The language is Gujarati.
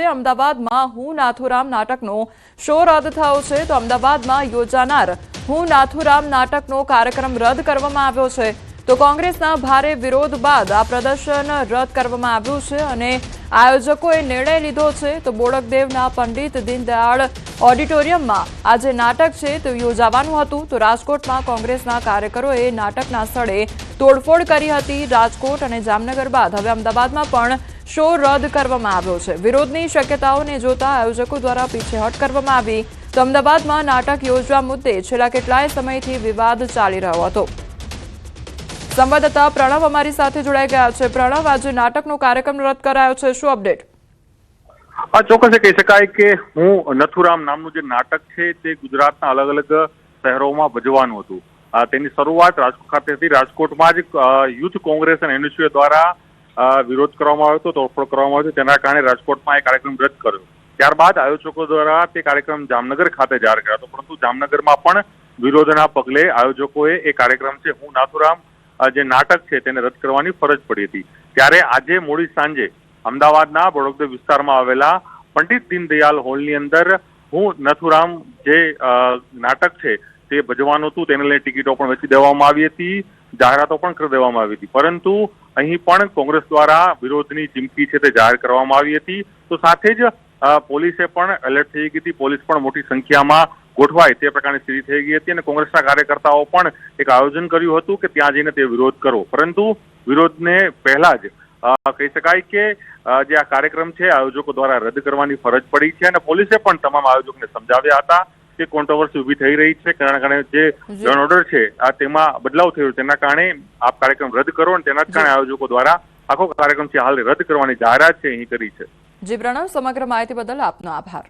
અમદાવાદમાં હું નાથુરામ નાટકનો શો રદ થયો છે તો અમદાવાદમાં યોજાનાર હું નાથુરામ નાટકનો કાર્યક્રમ રદ કરવામાં આવ્યો છે તો કોંગ્રેસના ભારે વિરોધ બાદ આ પ્રદર્શન રદ કરવામાં આવ્યું છે અને આયોજકોએ નિર્ણય લીધો છે તો બોડકદેવના પંડિત દીનદયાળ ઓડિટોરિયમમાં આજે નાટક છે તો યોજાવાનું હતું તો રાજકોટમાં કોંગ્રેસના કાર્યકરોએ નાટકના સ્થળે તોડફોડ કરી હતી। રાજકોટ અને જામનગર બાદ હવે અમદાવાદમાં પણ શો રદ કરવામાં આવ્યો છે। વિરોધની શક્યતાઓને જોતા આયોજકો દ્વારા પીછેહટ કરવામાં આવી તો અમદાવાદમાં નાટક યોજવા મુદ્દે છેલ્લા કેટલાય સમયથી વિવાદ ચાલી રહ્યો હતો। સંવાદદાતા પ્રણવ અમારી સાથે જોડાઈ ગયા છે। પ્રણવ, આજે નાટકનો કાર્યક્રમ રદ કરાયો છે, શું અપડેટ? ચોક્કસ કહી શકાય કે હું નથુરામ નામનું જે નાટક છે તે ગુજરાતના અલગ અલગ શહેરોમાં ભજવાનું હતું। તેની શરૂઆત રાજકોટ ખાતે હતી। રાજકોટમાં જ યુથ કોંગ્રેસ અને એનએસયુ દ્વારા વિરોધ કરવામાં આવ્યો હતો, તોડફોડ કરવામાં આવ્યો હતો, તેના કારણે રાજકોટમાં એ કાર્યક્રમ રદ કર્યો। ત્યારબાદ આયોજકો દ્વારા તે કાર્યક્રમ જામનગર ખાતે જાહેર કર્યો હતો, પરંતુ જામનગરમાં પણ વિરોધના પગલે આયોજકોએ એ કાર્યક્રમ છે હું નાથુરામ જે નાટક છે તેને રદ કરવાની ફરજ પડી હતી। ત્યારે આજે મોડી સાંજે અમદાવાદના બોડકદેવ વિસ્તારમાં આવેલા પંડિત દીનદયાળ હોલની અંદર હું નથુરામ જે નાટક છે તે ભજવાનું હતું તેને લઈને ટિકિટો પણ વેચી દેવામાં આવી હતી, જાહેરાતો પણ કરી દેવામાં આવી હતી, પરંતુ અહીં પણ કોંગ્રેસ દ્વારા વિરોધની ચીમકી છે તે જાહેર કરવામાં આવી હતી। તો સાથે જ પોલીસે પણ એલર્ટ થઈ ગઈ હતી, પોલીસ પણ મોટી સંખ્યામાં ગોઠવાય તે પ્રકારની સ્થિતિ થઈ ગઈ હતી અને કોંગ્રેસના કાર્યકર્તાઓ પણ એક આયોજન કર્યું હતું કે ત્યાં જઈને તે વિરોધ કરો, પરંતુ વિરોધને પહેલા જ કહી શકાય કે જે આ કાર્યક્રમ છે આયોજકો દ્વારા રદ કરવાની ફરજ પડી છે અને પોલીસે પણ તમામ આયોજકોને સમજાવ્યા હતા કે કોન્ટ્રોવર્સી ઉભી થઈ રહી છે, તેના કારણે જે લો એન્ડ ઓર્ડર છે તેમાં બદલાવ થયો, તેના કારણે આ કાર્યક્રમ રદ કરો અને તેના જ કારણે આયોજકો દ્વારા આખો કાર્યક્રમ છે હાલ રદ કરવાની જાહેરાત છે અહીં કરી છે। જી પ્રણવ, સમગ્ર માહિતી બદલ આપનો આભાર।